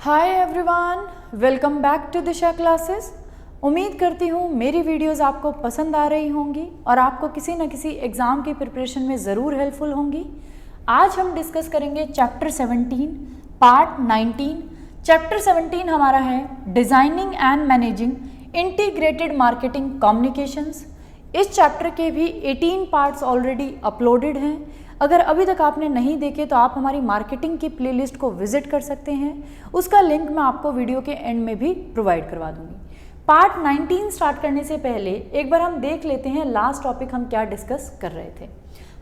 Hi everyone, welcome back to Disha classes. उम्मीद करती हूँ मेरी वीडियोस आपको पसंद आ रही होंगी और आपको किसी न किसी एग्ज़ाम की प्रिपरेशन में ज़रूर हेल्पफुल होंगी। आज हम डिस्कस करेंगे चैप्टर 17 पार्ट 19। चैप्टर 17 हमारा है designing and managing integrated marketing communications. इस चैप्टर के भी 18 पार्ट्स ऑलरेडी अपलोडेड हैं। अगर अभी तक आपने नहीं देखे तो आप हमारी मार्केटिंग की प्लेलिस्ट को विजिट कर सकते हैं। उसका लिंक मैं आपको वीडियो के एंड में भी प्रोवाइड करवा दूंगी। पार्ट 19 स्टार्ट करने से पहले एक बार हम देख लेते हैं लास्ट टॉपिक हम क्या डिस्कस कर रहे थे।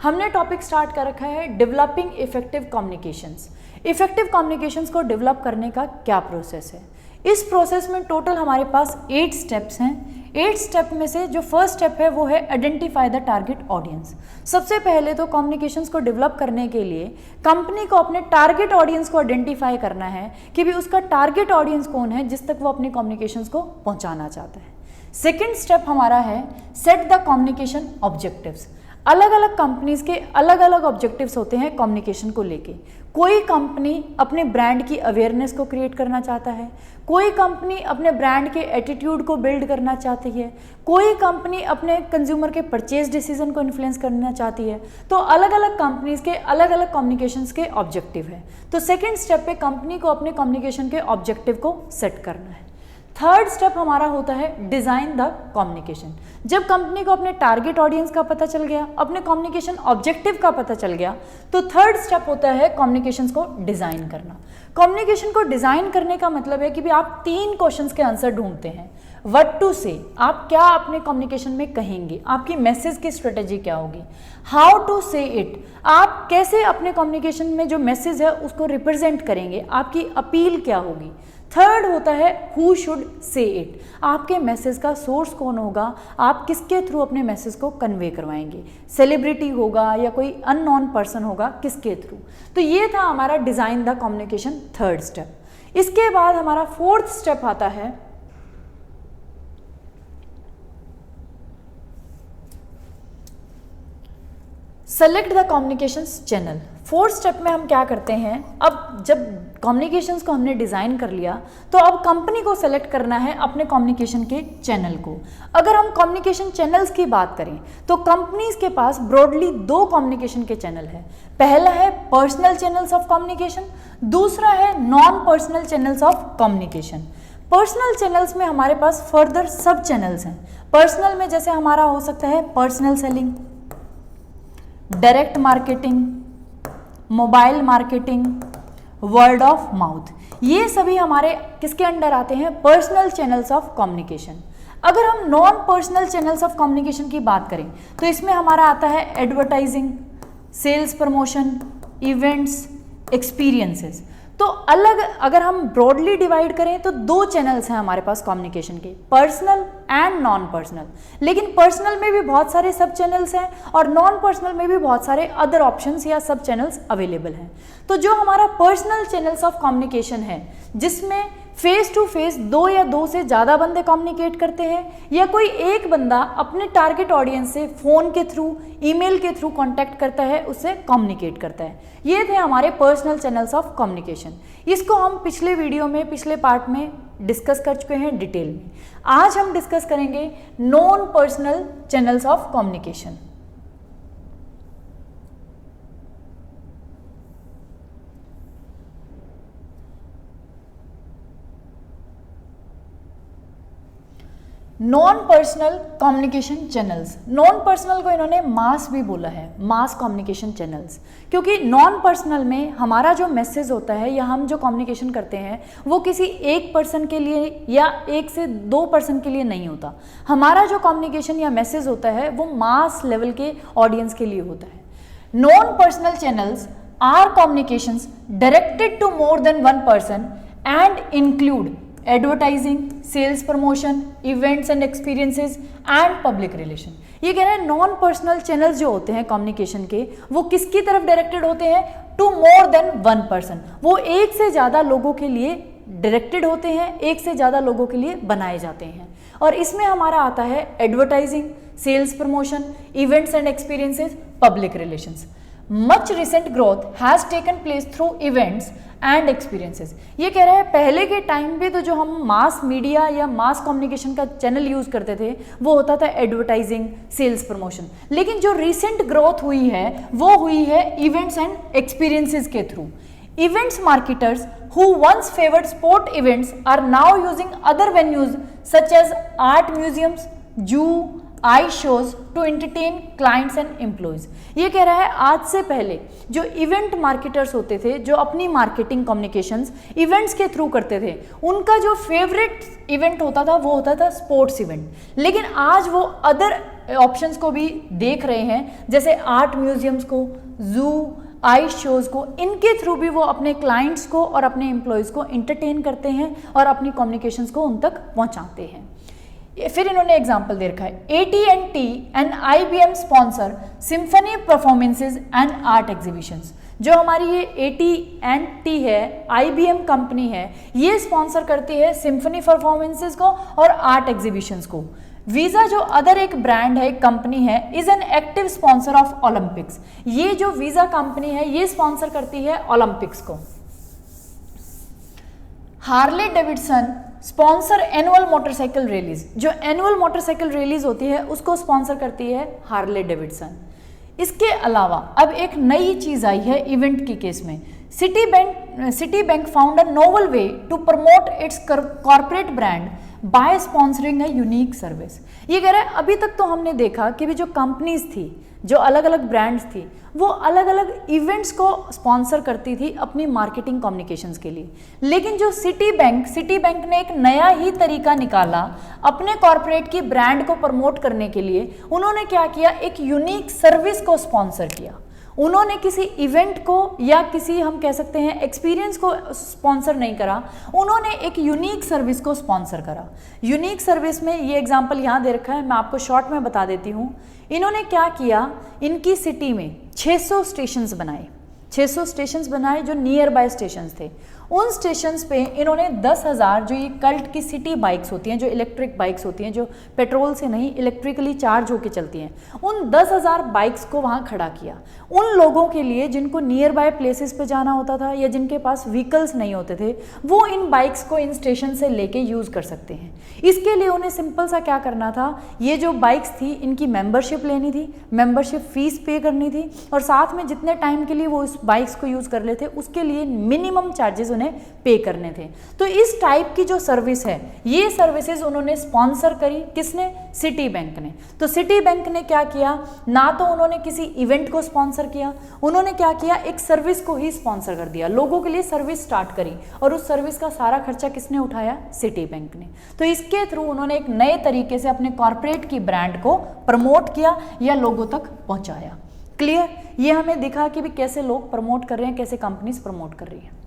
हमने टॉपिक स्टार्ट कर रखा है developing effective communications. Effective communications को डेवलप करने का क्या प्रोसेस है। इस प्रोसेस में टोटल हमारे पास 8 स्टेप्स हैं। 8 स्टेप में से जो फर्स्ट स्टेप है वो है आइडेंटिफाई द टारगेट ऑडियंस। सबसे पहले तो कम्युनिकेशंस को डेवलप करने के लिए कंपनी को अपने टारगेट ऑडियंस को आइडेंटिफाई करना है कि भी उसका टारगेट ऑडियंस कौन है जिस तक वो अपनी कम्युनिकेशंस को पहुंचाना चाहता है। सेकेंड स्टेप हमारा है सेट द कम्युनिकेशन ऑब्जेक्टिव्स। अलग अलग कंपनीज के अलग अलग ऑब्जेक्टिव्स होते हैं कम्युनिकेशन को लेके। कोई कंपनी अपने ब्रांड की अवेयरनेस को क्रिएट करना चाहता है, कोई कंपनी अपने ब्रांड के एटीट्यूड को बिल्ड करना चाहती है, कोई कंपनी अपने कंज्यूमर के परचेज डिसीजन को इन्फ्लुएंस करना चाहती है। तो अलग अलग कंपनीज के अलग अलग कम्युनिकेशंस के ऑब्जेक्टिव है। तो सेकेंड स्टेप पे कंपनी को अपने कम्युनिकेशन के ऑब्जेक्टिव को सेट करना है। थर्ड स्टेप हमारा होता है डिज़ाइन द कम्युनिकेशन। जब कंपनी को अपने टारगेट ऑडियंस का पता चल गया, अपने कम्युनिकेशन ऑब्जेक्टिव का पता चल गया, तो थर्ड स्टेप होता है कम्युनिकेशंस को डिज़ाइन करना। कम्युनिकेशन को डिज़ाइन करने का मतलब है कि भी आप 3 क्वेश्चंस के आंसर ढूंढते हैं। व्हाट टू से, आप क्या अपने कम्युनिकेशन में कहेंगे, आपकी मैसेज की स्ट्रेटेजी क्या होगी। हाउ टू से इट, आप कैसे अपने कम्युनिकेशन में जो मैसेज है उसको रिप्रेजेंट करेंगे, आपकी अपील क्या होगी। थर्ड होता है हु शुड से इट, आपके मैसेज का सोर्स कौन होगा, आप किसके थ्रू अपने मैसेज को कन्वे करवाएंगे, सेलिब्रिटी होगा या कोई अननोन पर्सन होगा, किसके थ्रू। तो ये था हमारा design the communication third step. इसके बाद हमारा फोर्थ स्टेप आता है select the communications channel. Fourth step में हम क्या करते हैं, अब जब कम्युनिकेशंस को हमने डिज़ाइन कर लिया तो अब कंपनी को सेलेक्ट करना है अपने कम्युनिकेशन के चैनल को। अगर हम कम्युनिकेशन चैनल्स की बात करें तो कंपनीज के पास ब्रॉडली 2 कम्युनिकेशन के चैनल है। पहला है पर्सनल चैनल्स ऑफ कम्युनिकेशन, दूसरा है non personal channels of communication. Personal channels में हमारे पास फर्दर सब चैनल्स हैं। पर्सनल में जैसे हमारा हो सकता है personal selling, direct marketing, mobile marketing, word of mouth, ये सभी हमारे किसके अंडर आते हैं, पर्सनल चैनल्स ऑफ कम्युनिकेशन। अगर हम non personal channels of communication की बात करें तो इसमें हमारा आता है advertising, sales promotion, events, experiences. तो अलग अगर हम ब्रॉडली डिवाइड करें तो 2 चैनल्स हैं हमारे पास कम्युनिकेशन के, पर्सनल एंड नॉन पर्सनल। लेकिन पर्सनल में भी बहुत सारे सब चैनल्स हैं और नॉन पर्सनल में भी बहुत सारे अदर ऑप्शंस या सब चैनल्स अवेलेबल हैं। तो जो हमारा पर्सनल चैनल्स ऑफ कम्युनिकेशन है जिसमें फेस टू फेस 2 या 2 से ज़्यादा बंदे कम्युनिकेट करते हैं या कोई एक बंदा अपने टारगेट ऑडियंस से फ़ोन के थ्रू, ईमेल के थ्रू कांटेक्ट करता है, उससे कम्युनिकेट करता है। ये थे हमारे पर्सनल चैनल्स ऑफ कम्युनिकेशन। इसको हम पिछले वीडियो में, पिछले पार्ट में डिस्कस कर चुके हैं डिटेल में। आज हम डिस्कस करेंगे non personal channels of communication. Non personal communication channels, non personal को इन्होंने मास भी बोला है, मास कम्युनिकेशन चैनल्स, क्योंकि नॉन पर्सनल में हमारा जो मैसेज होता है या हम जो कम्युनिकेशन करते हैं वो किसी एक पर्सन के लिए या 1 से 2 पर्सन के लिए नहीं होता। हमारा जो कम्युनिकेशन या मैसेज होता है वो मास लेवल के ऑडियंस के लिए होता है। Non personal channels are communications directed to more than 1 person and include advertising, sales promotion, events and experiences and public relation. ये कह रहे हैं नॉन पर्सनल चैनल्स जो होते हैं कम्युनिकेशन के वो किसकी तरफ डायरेक्टेड होते हैं, टू मोर देन 1 पर्सन। वो 1 से ज़्यादा लोगों के लिए डायरेक्टेड होते हैं, 1 से ज़्यादा लोगों के लिए बनाए जाते हैं। और इसमें हमारा आता है advertising, sales promotion, events and experiences, public relations. Much recent growth has taken place through events and experiences. ये कह रहा है पहले के टाइम पे तो जो हम मास मीडिया या मास कम्युनिकेशन का चैनल यूज करते थे वो होता था एडवर्टाइजिंग, सेल्स, प्रमोशन, लेकिन जो रिसेंट ग्रोथ हुई है वो हुई है इवेंट्स एंड एक्सपीरियंसेस के through. Events marketers who once favored sport events are now using other venues such as art museums, zoo, eye shows to entertain clients and employees। ये कह रहा है आज से पहले जो इवेंट मार्केटर्स होते थे, जो अपनी मार्केटिंग कम्युनिकेशंस इवेंट्स के थ्रू करते थे, उनका जो फेवरेट इवेंट होता था वो होता था स्पोर्ट्स इवेंट, लेकिन आज वो अदर ऑप्शंस को भी देख रहे हैं, जैसे आर्ट म्यूजियम्स को, जू, आई शोज़ को, इनके थ्रू भी वो अपने क्लाइंट्स को और अपने एम्प्लॉयज़ को इंटरटेन करते हैं और अपनी कम्युनिकेशंस को उन तक पहुंचाते हैं। फिर इन्होंने एग्जांपल दे रखा है, AT&T and IBM sponsor symphony performances and art exhibitions. जो हमारी ये AT&T है, IBM कंपनी है, ये स्पॉन्सर करती है सिम्फनी परफॉर्मेंसेज को और आर्ट एग्जीबिशंस को। वीजा जो अदर एक ब्रांड है, एक कंपनी है, is an active sponsor of Olympics. ये जो वीजा कंपनी है ये स्पॉन्सर करती है ओलंपिक्स को। Harley Davidson sponsor annual motorcycle rallies. जो एनुअल मोटरसाइकिल रैलीज होती है उसको स्पॉन्सर करती है हार्ले डेविडसन। इसके अलावा अब एक नई चीज आई है इवेंट के केस में। Citibank found a novel way to promote its corporate brand by sponsoring a unique service. ये कह रहा है अभी तक तो हमने देखा कि भी जो कंपनीज थी, जो अलग अलग ब्रांड्स थी, वो अलग अलग इवेंट्स को स्पॉन्सर करती थी अपनी मार्केटिंग कम्युनिकेशंस के लिए, लेकिन जो सिटी बैंक ने एक नया ही तरीका निकाला अपने कॉर्पोरेट की ब्रांड को प्रमोट करने के लिए। उन्होंने क्या किया, एक यूनिक सर्विस को स्पॉन्सर किया। उन्होंने किसी इवेंट को या किसी हम कह सकते हैं एक्सपीरियंस को स्पॉन्सर नहीं करा, उन्होंने एक यूनिक सर्विस को स्पॉन्सर करा। यूनिक सर्विस में ये एग्जांपल यहाँ दे रखा है, मैं आपको शॉर्ट में बता देती हूँ। इन्होंने क्या किया, इनकी सिटी में 600 स्टेशंस बनाए, 600 स्टेशंस बनाए जो नियर बाय स्टेशंस थे। उन स्टेशंस पे इन्होंने 10,000 जो ये कल्ट की सिटी बाइक्स होती हैं, जो इलेक्ट्रिक बाइक्स होती हैं, जो पेट्रोल से नहीं इलेक्ट्रिकली चार्ज होकर चलती हैं, उन 10,000 बाइक्स को वहाँ खड़ा किया। उन लोगों के लिए जिनको नियर बाय प्लेसेस पे जाना होता था या जिनके पास व्हीकल्स नहीं होते थे, वो इन बाइक्स को इन स्टेशन से लेके यूज़ कर सकते हैं। इसके लिए उन्हें सिंपल सा क्या करना था, ये जो बाइक्स थी इनकी मेंबरशिप लेनी थी, मेंबरशिप फीस पे करनी थी, और साथ में जितने टाइम के लिए वो उस बाइक्स को यूज़ कर लेते उसके लिए मिनिमम चार्जेस उन्हें पे करने थे। तो इस टाइप की जो सर्विस है, ये सर्विसेज उन्होंने स्पॉन्सर करी, किसने, सिटी बैंक ने। तो सिटी बैंक ने क्या किया, ना तो उन्होंने किसी इवेंट को स्पॉन्सर किया, उन्होंने क्या किया, एक सर्विस को ही स्पॉन्सर कर दिया, लोगों के लिए सर्विस स्टार्ट करी, और उस सर्विस का सारा खर्चा किसने उठाया, सिटी बैंक ने। तो इसके थ्रू उन्होंने एक नए तरीके से अपने कॉर्पोरेट की ब्रांड को प्रमोट किया या लोगों तक पहुंचाया। क्लियर, ये हमें दिखा कि भी कैसे लोग प्रमोट कर रहे हैं, कैसे कंपनीज प्रमोट कर रही हैं।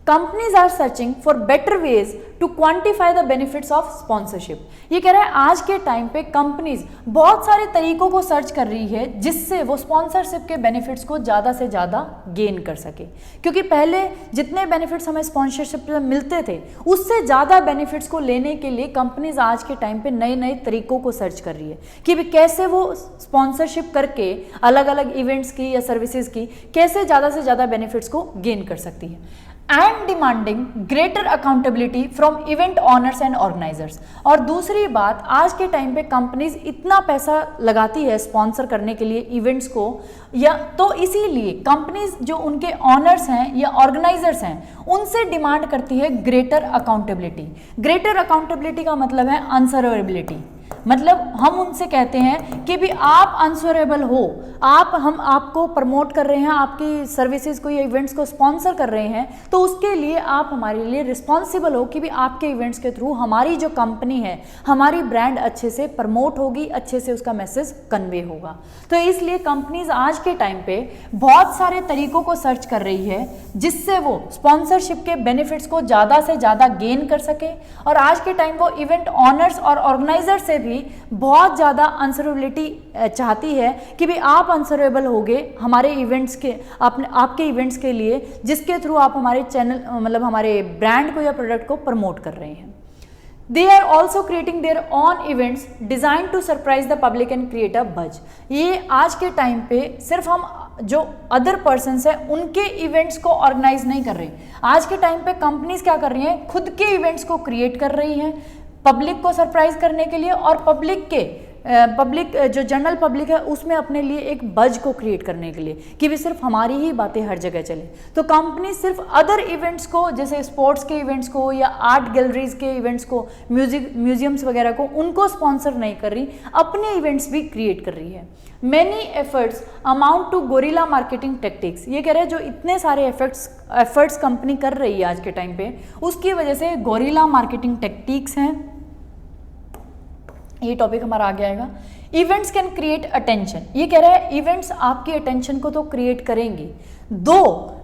Companies are searching for better ways to quantify the benefits of sponsorship. ये कह रहा है आज के टाइम पे कंपनीज बहुत सारे तरीकों को सर्च कर रही है जिससे वो स्पॉन्सरशिप के बेनिफिट्स को ज़्यादा से ज़्यादा गेन कर सके, क्योंकि पहले जितने बेनिफिट्स हमें स्पॉन्सरशिप में मिलते थे उससे ज़्यादा बेनिफिट्स को लेने के लिए कंपनीज आज के टाइम पे नए नए तरीकों को सर्च कर रही है कि भी कैसे वो स्पॉन्सरशिप करके अलग अलग इवेंट्स की या सर्विसेज की कैसे ज़्यादा से ज़्यादा बेनिफिट्स को गेन कर सकती है। And demanding greater accountability from event owners and organisers. और दूसरी बात, आज के टाइम पे कंपनीज इतना पैसा लगाती है स्पॉन्सर करने के लिए इवेंट्स को, या तो इसीलिए कंपनीज जो उनके ऑनर्स हैं या ऑर्गेनाइजर्स हैं उनसे डिमांड करती है ग्रेटर अकाउंटेबिलिटी। ग्रेटर अकाउंटेबिलिटी का मतलब है आंसरेबिलिटी, मतलब हम उनसे कहते हैं कि भी आप आंसरेबल हो, हम आपको प्रमोट कर रहे हैं, आपकी सर्विसेज को या इवेंट्स को स्पॉन्सर कर रहे हैं, तो उसके लिए आप हमारे लिए रिस्पॉन्सिबल हो कि भी आपके इवेंट्स के थ्रू हमारी जो कंपनी है, हमारी ब्रांड अच्छे से प्रमोट होगी, अच्छे से उसका मैसेज कन्वे होगा। तो इसलिए कंपनीज आज के टाइम पे बहुत सारे तरीकों को सर्च कर रही है जिससे वो स्पॉन्सरशिप के बेनिफिट्स को ज़्यादा से ज़्यादा गेन कर सके, और आज के टाइम वो इवेंट ऑनर्स और ऑर्गेनाइजर से भी बहुत ज़्यादा आंसरेबिलिटी चाहती है कि भी आप आंसरेबल होगे हमारे इवेंट्स के, आपके इवेंट्स के लिए, जिसके थ्रू आप हमारे चैनल मतलब हमारे ब्रांड को या प्रोडक्ट को प्रमोट कर रहे हैं। They are also creating their own events designed to surprise the public and create a buzz। ये आज के टाइम पे सिर्फ हम जो अदर पर्सन्स हैं उनके इवेंट्स को ऑर्गेनाइज नहीं कर रहे। आज के टाइम पे कंपनीज क्या कर रही हैं, खुद के इवेंट्स को क्रिएट कर रही हैं पब्लिक को सरप्राइज करने के लिए, और पब्लिक जो जनरल पब्लिक है उसमें अपने लिए एक बज को क्रिएट करने के लिए कि भी सिर्फ हमारी ही बातें हर जगह चले। तो कंपनी सिर्फ अदर इवेंट्स को, जैसे स्पोर्ट्स के इवेंट्स को या आर्ट गैलरीज के इवेंट्स को, म्यूजियम्स वगैरह को, उनको स्पॉन्सर नहीं कर रही, अपने इवेंट्स भी क्रिएट कर रही है। Many efforts amount to guerrilla marketing tactics, ये कह रहे हैं जो इतने सारे एफर्ट्स कंपनी कर रही है आज के टाइम पे, उसकी वजह से गोरिल्ला मार्केटिंग टेक्टिक्स हैं। ये टॉपिक हमारा आगे आएगा। इवेंट्स कैन क्रिएट अटेंशन, ये कह रहा है इवेंट्स आपकी अटेंशन को तो क्रिएट करेंगे, दो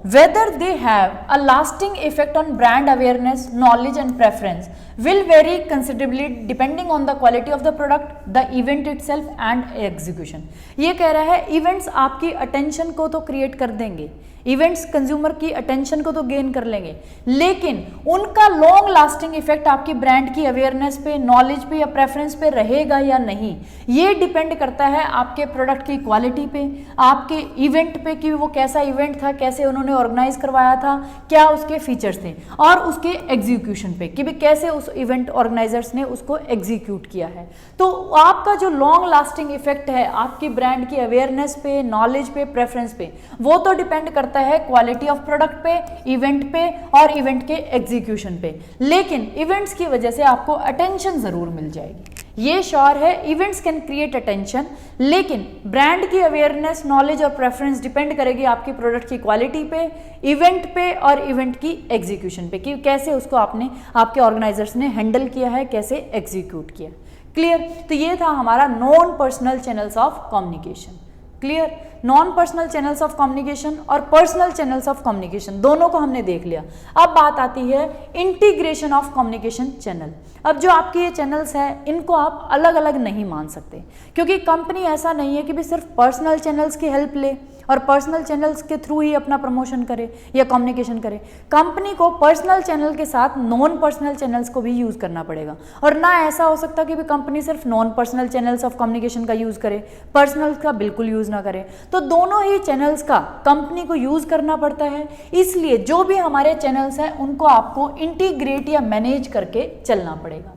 whether they have a lasting effect on brand awareness, knowledge and preference will very considerably depending on the quality of the product, the event itself and execution. ये कह रहा है इवेंट्स आपकी अटेंशन को तो क्रिएट कर देंगे, इवेंट्स कंज्यूमर की अटेंशन को तो गेन कर लेंगे, लेकिन उनका लॉन्ग लास्टिंग इफेक्ट आपकी ब्रांड की अवेयरनेस पे, नॉलेज पे या प्रेफरेंस पे रहेगा या नहीं, ये डिपेंड करता है आपके प्रोडक्ट की क्वालिटी पे, आपके इवेंट पे कि वो कैसा इवेंट था, कैसे उन्होंने ऑर्गेनाइज करवाया था, क्या उसके फीचर्स थे, और उसके एग्जीक्यूशन पे कि भी कैसे उस इवेंट ऑर्गेनाइजर्स ने उसको एग्जीक्यूट किया है। तो आपका जो लॉन्ग लास्टिंग इफेक्ट है आपकी ब्रांड की अवेयरनेस पे, नॉलेज पे, प्रेफरेंस पे, वो तो डिपेंड करता है क्वालिटी ऑफ प्रोडक्ट पे, इवेंट पे और इवेंट के एग्जीक्यूशन पे, लेकिन इवेंट्स की वजह से आपको अटेंशन जरूर मिल जाएगी। ये श्योर है इवेंट्स कैन क्रिएट अटेंशन, लेकिन ब्रांड की अवेयरनेस, नॉलेज और प्रेफरेंस डिपेंड करेगी आपकी प्रोडक्ट की क्वालिटी पे, इवेंट पे और इवेंट की एग्जीक्यूशन पे कि कैसे उसको आपके ऑर्गेनाइजर्स ने हैंडल किया है, कैसे एग्जीक्यूट किया। क्लियर? तो ये था हमारा non personal channels of communication. Clear? Non personal channels of communication और पर्सनल चैनल्स ऑफ कम्युनिकेशन दोनों को हमने देख लिया। अब बात आती है इंटीग्रेशन ऑफ कम्युनिकेशन चैनल। अब जो आपके ये चैनल्स हैं इनको आप अलग अलग नहीं मान सकते, क्योंकि कंपनी ऐसा नहीं है कि भी सिर्फ पर्सनल चैनल्स की हेल्प ले और पर्सनल चैनल्स के थ्रू ही अपना प्रमोशन करे या कम्युनिकेशन करे। कंपनी को पर्सनल चैनल के साथ नॉन पर्सनल चैनल्स को भी यूज करना पड़ेगा, और ना ऐसा हो सकता कि भी कंपनी सिर्फ non personal channels of communication का यूज करे, पर्सनल का बिल्कुल यूज ना करे। तो दोनों ही चैनल्स का कंपनी को यूज करना पड़ता है, इसलिए जो भी हमारे चैनल्स हैं उनको आपको इंटीग्रेट या मैनेज करके चलना पड़ेगा।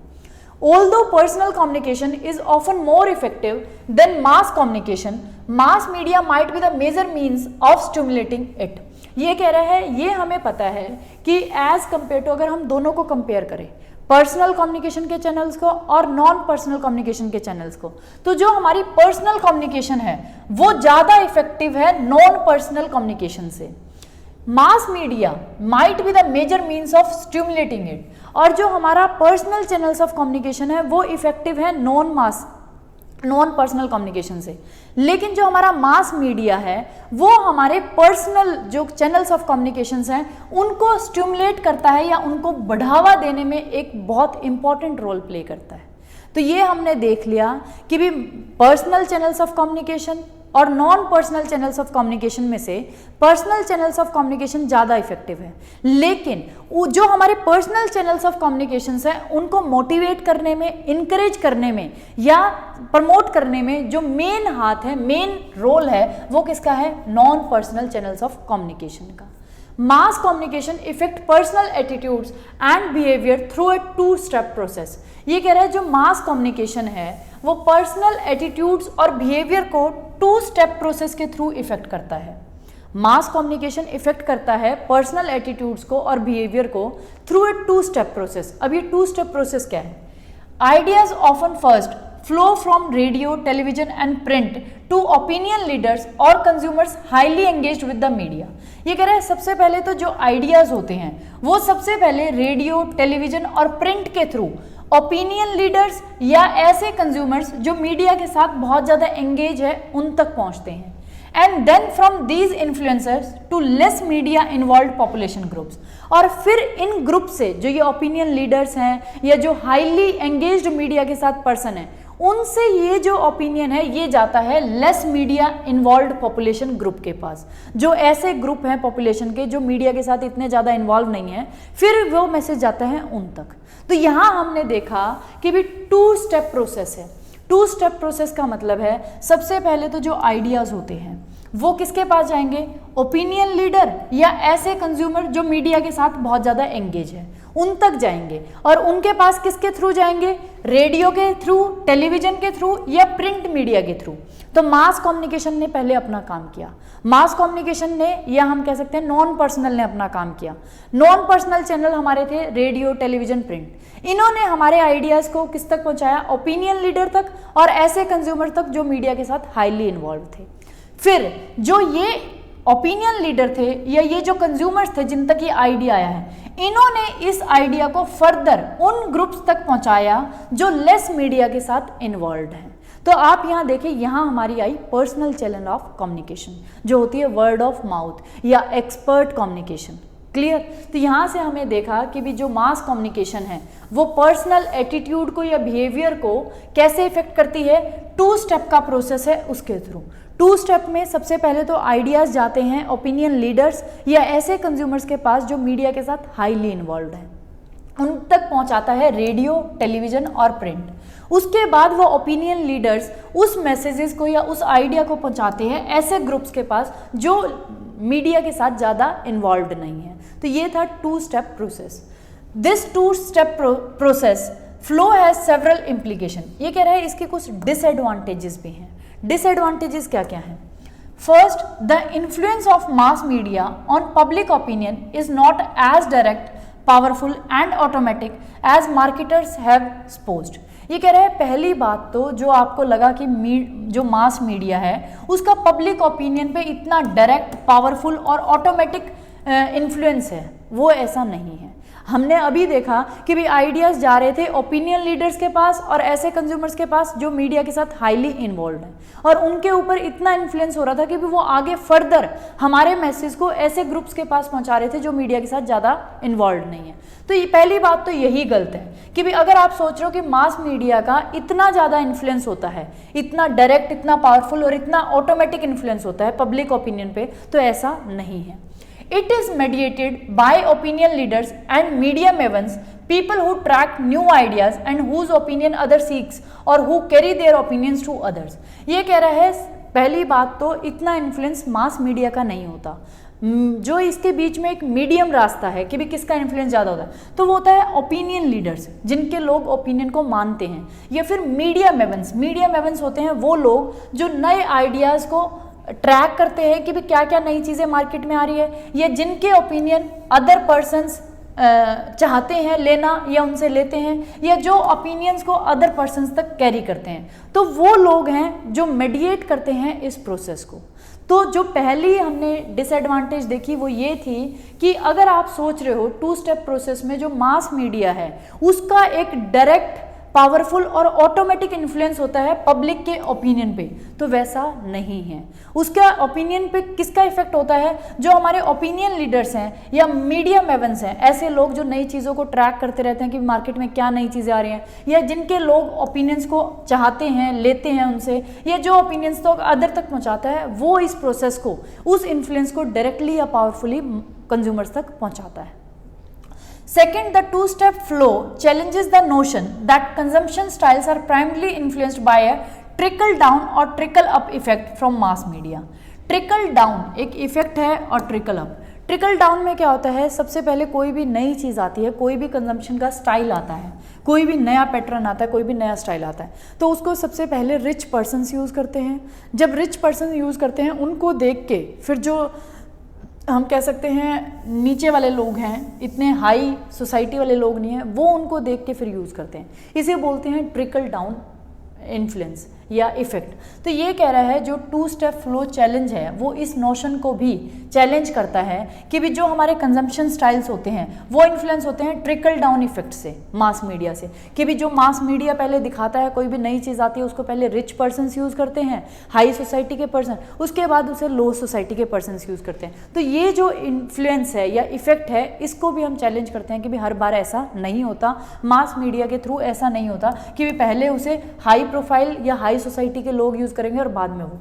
Although personal communication is often more effective than mass communication, mass media might be the major means of stimulating it. ये कह रहा है, ये हमें पता है कि एज कंपेयर टू, अगर हम दोनों को कंपेयर करें, पर्सनल कम्युनिकेशन के चैनल्स को और नॉन पर्सनल कम्युनिकेशन के चैनल्स को, तो जो हमारी पर्सनल कम्युनिकेशन है वो ज़्यादा इफेक्टिव है नॉन पर्सनल कम्युनिकेशन से। Mass media might be the major means of stimulating it, और जो हमारा पर्सनल चैनल्स ऑफ कम्युनिकेशन है वो इफेक्टिव है नॉन पर्सनल कम्युनिकेशन से, लेकिन जो हमारा मास मीडिया है वो हमारे पर्सनल जो चैनल्स ऑफ कम्युनिकेशंस हैं उनको स्टिमुलेट करता है या उनको बढ़ावा देने में एक बहुत इंपॉर्टेंट रोल प्ले करता है। तो ये हमने देख लिया कि भी पर्सनल चैनल्स ऑफ कम्युनिकेशन और non personal channels of communication में से पर्सनल चैनल्स ऑफ कम्युनिकेशन ज़्यादा इफेक्टिव है, लेकिन जो हमारे पर्सनल चैनल्स ऑफ कम्युनिकेशंस हैं उनको मोटिवेट करने में, इनकरेज करने में या प्रमोट करने में जो मेन हाथ है, मेन रोल है, वो किसका है? Non personal channels of communication का। Mass communication effect personal attitudes and behaviour through a two step process. ये कह रहा है जो मास कम्युनिकेशन है वो पर्सनल एटीट्यूड्स और बिहेवियर को 2-स्टेप प्रोसेस के थ्रू इफेक्ट करता है। मास कम्युनिकेशन इफेक्ट करता है पर्सनल एटीट्यूड्स को और बिहेवियर को थ्रू ए 2-स्टेप प्रोसेस। अब ये 2-स्टेप प्रोसेस क्या है? Ideas often first flow from radio, television and print to opinion leaders और consumers highly engaged with the media. ये कह रहे हैं सबसे पहले तो जो आइडियाज होते हैं वो सबसे पहले रेडियो, टेलीविजन और प्रिंट के थ्रू ओपिनियन लीडर्स या ऐसे कंज्यूमर्स जो मीडिया के साथ बहुत ज़्यादा एंगेज है उन तक पहुंचते हैं, and then from these influencers to less media involved population groups. और फिर इन ग्रुप से जो ये ओपिनियन लीडर्स हैं या जो हाईली एंगेज्ड मीडिया के साथ पर्सन है, उनसे ये जो ओपिनियन है ये जाता है less media involved population group के पास, जो ऐसे ग्रुप हैं पॉपुलेशन के जो मीडिया के साथ इतने ज़्यादा इन्वॉल्व नहीं है, फिर वो मैसेज जाता है उन तक। तो यहाँ हमने देखा कि भी 2-स्टेप प्रोसेस है। 2-स्टेप प्रोसेस का मतलब है सबसे पहले तो जो आइडियाज़ होते हैं वो किसके पास जाएंगे? ओपिनियन लीडर या ऐसे कंज्यूमर जो मीडिया के साथ बहुत ज़्यादा एंगेज है, उन तक जाएंगे। और उनके पास किसके थ्रू जाएंगे? रेडियो के थ्रू, टेलीविजन के थ्रू या प्रिंट मीडिया के थ्रू। तो मास कम्युनिकेशन ने पहले अपना काम किया। मास कम्युनिकेशन ने, या हम कह सकते हैं नॉन पर्सनल ने अपना काम किया। नॉन पर्सनल चैनल हमारे थे रेडियो, टेलीविजन, प्रिंट। इन्होंने हमारे आइडियाज़ को किस तक पहुंचाया? ओपिनियन लीडर तक और ऐसे कंज्यूमर तक जो मीडिया के साथ हाईली इन्वॉल्व थे। फिर जो ये ओपिनियन लीडर थे या ये जो कंज्यूमर्स थे जिन तक ये आइडिया आया है, इन्होंने इस आइडिया को फर्दर उन ग्रुप्स तक पहुंचाया जो लेस मीडिया के साथ इन्वॉल्व हैं। तो आप यहाँ देखिए, यहाँ हमारी आई पर्सनल चैनल ऑफ कम्युनिकेशन, जो होती है वर्ड ऑफ माउथ या एक्सपर्ट कम्युनिकेशन। क्लियर? तो यहाँ से हमें देखा कि भी जो मास कम्युनिकेशन है वो पर्सनल एटीट्यूड को या बिहेवियर को कैसे इफेक्ट करती है। 2 स्टेप का प्रोसेस है उसके थ्रू। 2 स्टेप में सबसे पहले तो आइडियाज़ जाते हैं ओपिनियन लीडर्स या ऐसे कंज्यूमर्स के पास जो मीडिया के साथ हाईली इन्वॉल्व हैं, उन तक पहुंचाता है रेडियो, टेलीविजन और प्रिंट। उसके बाद वो ओपिनियन लीडर्स उस मैसेजेस को या उस आइडिया को पहुंचाते हैं ऐसे ग्रुप्स के पास जो मीडिया के साथ ज़्यादा इन्वॉल्व नहीं है। तो ये था 2 step process. This 2 step process flow has several implication. ये कह रहा है इसके कुछ डिसएडवांटेजेस भी हैं। डिसएडवांटेजेस क्या क्या हैं? First, the influence of mass media on public opinion is not as direct, powerful and automatic as marketers have supposed. ये कह रहे हैं पहली बात तो जो आपको लगा कि जो मास मीडिया है उसका पब्लिक ओपिनियन पे इतना डायरेक्ट, पावरफुल और ऑटोमेटिक इन्फ्लुएंस है, वो ऐसा नहीं है। हमने अभी देखा कि भी आइडियाज़ जा रहे थे ओपिनियन लीडर्स के पास और ऐसे कंज्यूमर्स के पास जो मीडिया के साथ हाईली इन्वॉल्व हैं, और उनके ऊपर इतना इन्फ्लुएंस हो रहा था कि भी वो आगे फर्दर हमारे मैसेज को ऐसे ग्रुप्स के पास पहुंचा रहे थे जो मीडिया के साथ ज़्यादा इन्वॉल्व नहीं है। तो ये पहली बात तो यही गलत है कि भी अगर आप सोच रहे हो कि मास मीडिया का इतना ज़्यादा इन्फ्लुएंस होता है, इतना डायरेक्ट, इतना पावरफुल और इतना ऑटोमेटिक इन्फ्लुएंस होता है पब्लिक ओपिनियन पे, तो ऐसा नहीं है। It is mediated by opinion leaders and media mavens, people who track new ideas and whose opinion others seeks or who carry their opinions to others। ये कह रहा है पहली बात तो इतना इन्फ्लुएंस मास मीडिया का नहीं होता। जो इसके बीच में एक मीडियम रास्ता है कि भी किसका इन्फ्लुएंस ज़्यादा होता है, तो वो होता है ओपिनियन लीडर्स, जिनके लोग ओपिनियन को मानते हैं, या फिर मीडिया मेवंस। मीडिया मेवंस होते हैं वो लोग जो नए आइडियाज़ को ट्रैक करते हैं कि भी क्या क्या नई चीज़ें मार्केट में आ रही है, या जिनके ओपिनियन अदर पर्सन्स चाहते हैं लेना या उनसे लेते हैं, या जो ओपिनियंस को अदर पर्सन्स तक कैरी करते हैं। तो वो लोग हैं जो मेडिएट करते हैं इस प्रोसेस को। तो जो पहली हमने डिसएडवांटेज देखी वो ये थी कि अगर आप सोच रहे हो 2 स्टेप प्रोसेस में जो मास मीडिया है उसका एक डायरेक्ट, पावरफुल और ऑटोमेटिक इन्फ्लुएंस होता है पब्लिक के ओपिनियन पे, तो वैसा नहीं है। उसका ओपिनियन पे किसका इफेक्ट होता है? जो हमारे ओपिनियन लीडर्स हैं या मीडिया मेवंस हैं, ऐसे लोग जो नई चीज़ों को ट्रैक करते रहते हैं कि मार्केट में क्या नई चीज़ें आ रही हैं, या जिनके लोग ओपिनियंस को चाहते हैं, लेते हैं उनसे, या जो ओपिनियंस तो अदर तक पहुँचाता है, वो इस प्रोसेस को, उस इन्फ्लुएंस को डायरेक्टली या पावरफुली कंज्यूमर्स तक पहुँचाता है। Second, the 2-step flow challenges the notion that consumption styles are primarily influenced by a trickle down or trickle up effect from mass media। Trickle down एक effect है और trickle up। Trickle down में क्या होता है? सबसे पहले कोई भी नई चीज़ आती है, कोई भी कंजम्पशन का स्टाइल आता है, कोई भी नया पैटर्न आता है, कोई भी नया स्टाइल आता है, तो उसको सबसे पहले रिच पर्सन्स यूज़ करते हैं। जब रिच पर्सन यूज़ करते हैं, उनको देख के फिर जो हम कह सकते हैं नीचे वाले लोग हैं, इतने हाई सोसाइटी वाले लोग नहीं हैं, वो उनको देख के फिर यूज़ करते हैं। इसे बोलते हैं ट्रिकल डाउन इन्फ्लुएंस या इफेक्ट। तो ये कह रहा है जो 2 स्टेप फ्लो चैलेंज है वो इस नोशन को भी चैलेंज करता है कि भी जो हमारे कंजम्पशन स्टाइल्स होते हैं वो इन्फ्लुएंस होते हैं ट्रिकल डाउन इफेक्ट से, मास मीडिया से। कि भी जो मास मीडिया पहले दिखाता है, कोई भी नई चीज़ आती है उसको पहले रिच पर्सन्स यूज़ करते हैं, हाई सोसाइटी के पर्सन, उसके बाद उसे लो सोसाइटी के पर्सन्स यूज़ करते हैं। तो ये जो इन्फ्लुएंस है या इफेक्ट है, इसको भी हम चैलेंज करते हैं कि भी हर बार ऐसा नहीं होता, मास मीडिया के थ्रू ऐसा नहीं होता कि भी पहले उसे हाई प्रोफाइल या हाई सोसाइटी के लोग यूज़ करेंगे और बाद में वो।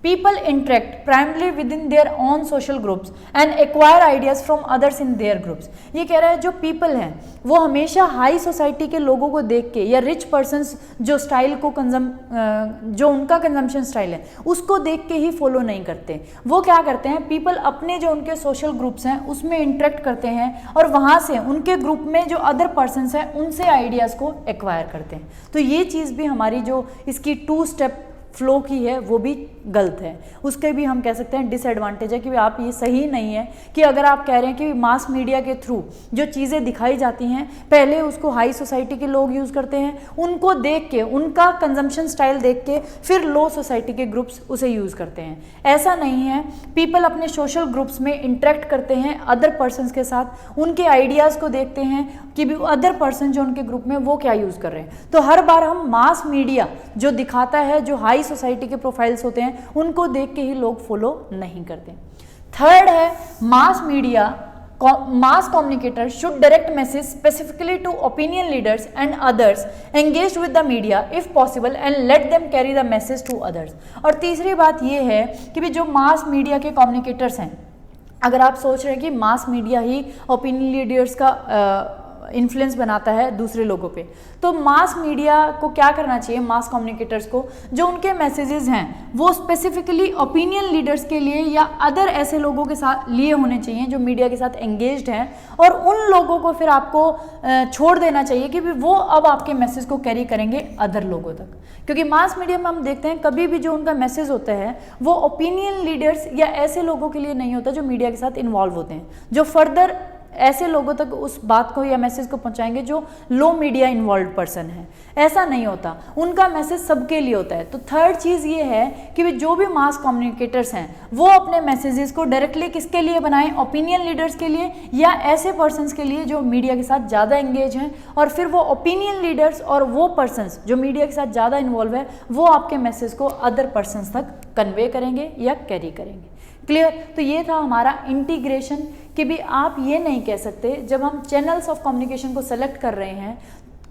People interact primarily within their own social groups and acquire ideas from others in their groups. ये कह रहा है जो people हैं वो हमेशा हाई सोसाइटी के लोगों को देख के या रिच पर्सन्स जो स्टाइल को जो उनका कंजम्पशन स्टाइल है उसको देख के ही फॉलो नहीं करते। वो क्या करते हैं, पीपल अपने जो उनके सोशल ग्रुप्स हैं उसमें इंटरेक्ट करते हैं और वहाँ से उनके ग्रुप में जो अदर पर्सन्स हैं उनसे आइडियाज़ को एक्वायर करते हैं। तो ये चीज़ भी हमारी जो इसकी 2 स्टेप फ्लो की है वो भी गलत है, उसके भी हम कह सकते हैं डिसएडवांटेज है कि आप ये सही नहीं है कि अगर आप कह रहे हैं कि मास मीडिया के थ्रू जो चीज़ें दिखाई जाती हैं पहले उसको हाई सोसाइटी के लोग यूज़ करते हैं, उनको देख के उनका कंजम्पशन स्टाइल देख के फिर लो सोसाइटी के ग्रुप्स उसे यूज़ करते हैं। ऐसा नहीं है, पीपल अपने सोशल ग्रुप्स में इंटरेक्ट करते हैं अदर पर्सनस के साथ, उनके आइडियाज़ को देखते हैं कि भी अदर पर्सन जो उनके ग्रुप में वो क्या यूज़ कर रहे हैं। तो हर बार हम मास मीडिया जो दिखाता है जो हाई सोसाइटी के प्रोफाइल्स होते हैं उनको देख के ही लोग फॉलो नहीं करते। थर्ड है mass media, mass communicators should direct message specifically to opinion leaders and others engaged with the media if possible and let them carry the message to others। और तीसरी बात ये है कि भी जो मास मीडिया के कम्युनिकेटर्स हैं, अगर आप सोच रहे हैं कि मास मीडिया ही ओपिनियन लीडर्स का इन्फ्लुएंस बनाता है दूसरे लोगों पे, तो मास मीडिया को क्या करना चाहिए, मास कम्युनिकेटर्स को जो उनके मैसेजेस हैं वो स्पेसिफिकली ओपिनियन लीडर्स के लिए या अदर ऐसे लोगों के साथ लिए होने चाहिए जो मीडिया के साथ एंगेज्ड हैं, और उन लोगों को फिर आपको छोड़ देना चाहिए कि वो अब आपके मैसेज को कैरी करेंगे अदर लोगों तक। क्योंकि मास मीडिया में हम देखते हैं कभी भी जो उनका मैसेज होता है वो ओपिनियन लीडर्स या ऐसे लोगों के लिए नहीं होता जो मीडिया के साथ इन्वॉल्व होते हैं, जो फर्दर ऐसे लोगों तक उस बात को या मैसेज को पहुंचाएंगे जो लो मीडिया इन्वॉल्व पर्सन है। ऐसा नहीं होता, उनका मैसेज सबके लिए होता है। तो थर्ड चीज़ ये है कि जो भी मास कम्युनिकेटर्स हैं वो अपने मैसेजेस को डायरेक्टली किसके लिए बनाएं, ओपिनियन लीडर्स के लिए या ऐसे पर्सन्स के लिए जो मीडिया के साथ ज़्यादा एंगेज हैं, और फिर वो ओपिनियन लीडर्स और वो पर्सन्स जो मीडिया के साथ ज़्यादा इन्वॉल्व है वो आपके मैसेज को अदर पर्सन्स तक कन्वे करेंगे या कैरी करेंगे। क्लियर? तो ये था हमारा इंटीग्रेशन कि भी आप ये नहीं कह सकते जब हम चैनल्स ऑफ कम्युनिकेशन को सेलेक्ट कर रहे हैं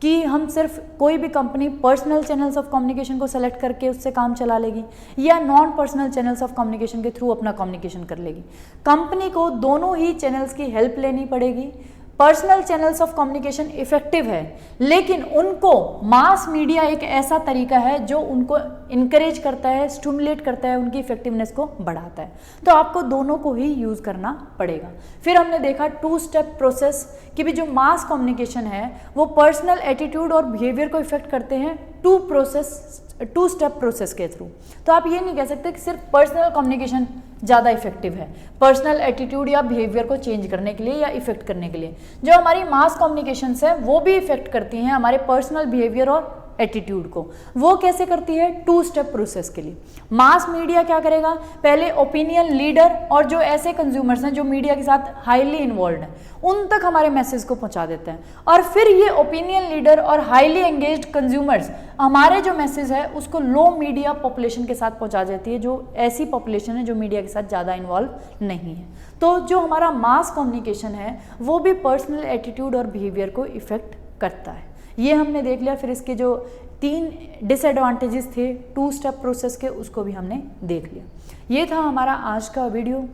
कि हम सिर्फ कोई भी company personal channels of communication को सेलेक्ट करके उससे काम चला लेगी या non personal channels of communication के थ्रू अपना कम्युनिकेशन कर लेगी। कंपनी को दोनों ही चैनल्स की हेल्प लेनी पड़ेगी। Personal channels of communication effective है, लेकिन उनको मास मीडिया एक ऐसा तरीका है जो उनको इनकरेज करता है, स्टिमुलेट करता है, उनकी इफेक्टिवनेस को बढ़ाता है। तो आपको दोनों को ही यूज़ करना पड़ेगा। फिर हमने देखा 2 स्टेप प्रोसेस कि भी जो मास कम्युनिकेशन है वो पर्सनल एटीट्यूड और बिहेवियर को इफेक्ट करते हैं 2 स्टेप प्रोसेस के थ्रू। तो आप ये नहीं कह सकते कि सिर्फ पर्सनल कम्युनिकेशन ज़्यादा इफेक्टिव है पर्सनल एटीट्यूड या बिहेवियर को चेंज करने के लिए या इफेक्ट करने के लिए। जो हमारी मास कम्युनिकेशंस है वो भी इफेक्ट करती हैं हमारे पर्सनल बिहेवियर और एटीट्यूड को। वो कैसे करती है? 2 स्टेप प्रोसेस के लिए मास मीडिया क्या करेगा, पहले ओपिनियन लीडर और जो ऐसे कंज्यूमर्स हैं जो मीडिया के साथ हाईली इन्वॉल्व हैं उन तक हमारे मैसेज को पहुंचा देते हैं, और फिर ये ओपिनियन लीडर और हाईली एंगेज्ड कंज्यूमर्स हमारे जो मैसेज है उसको लो मीडिया पॉपुलेशन के साथ पहुंचा देती है, जो ऐसी पॉपुलेशन है जो मीडिया के साथ ज़्यादा इन्वॉल्व नहीं है। तो जो हमारा मास कम्युनिकेशन है वो भी पर्सनल एटीट्यूड और बिहेवियर को इफेक्ट करता है। ये हमने देख लिया। फिर इसके जो 3 डिसएडवांटेजेस थे 2 स्टेप प्रोसेस के उसको भी हमने देख लिया। ये था हमारा आज का वीडियो।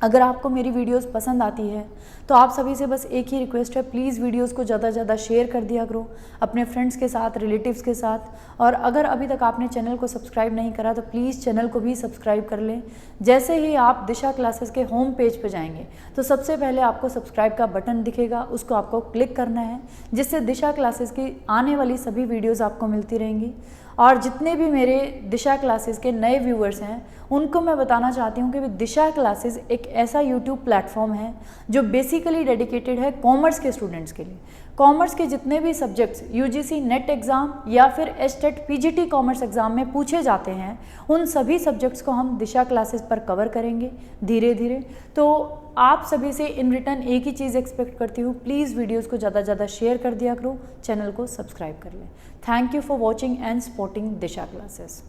अगर आपको मेरी वीडियोस पसंद आती है तो आप सभी से बस एक ही रिक्वेस्ट है, प्लीज़ वीडियोस को ज़्यादा से ज़्यादा शेयर कर दिया करो अपने फ्रेंड्स के साथ, रिलेटिव्स के साथ। और अगर अभी तक आपने चैनल को सब्सक्राइब नहीं करा तो प्लीज़ चैनल को भी सब्सक्राइब कर लें। जैसे ही आप दिशा क्लासेस के होम पेज पर जाएंगे तो सबसे पहले आपको सब्सक्राइब का बटन दिखेगा, उसको आपको क्लिक करना है, जिससे दिशा क्लासेस की आने वाली सभी वीडियोज़ आपको मिलती रहेंगी। और जितने भी मेरे दिशा क्लासेस के नए व्यूअर्स हैं उनको मैं बताना चाहती हूँ कि दिशा क्लासेस एक ऐसा यूट्यूब प्लेटफॉर्म है जो बेसिकली डेडिकेटेड है कॉमर्स के स्टूडेंट्स के लिए। कॉमर्स के जितने भी सब्जेक्ट्स यूजीसी नेट एग्ज़ाम या फिर एचटेट पीजीटी कॉमर्स एग्ज़ाम में पूछे जाते हैं उन सभी सब्जेक्ट्स को हम दिशा क्लासेस पर कवर करेंगे धीरे धीरे। तो आप सभी से इन रिटर्न एक ही चीज़ एक्सपेक्ट करती हूँ, प्लीज़ वीडियोज़ को ज़्यादा से ज़्यादा शेयर कर दिया करो, चैनल को सब्सक्राइब कर लें। Thank you for watching and supporting Disha classes.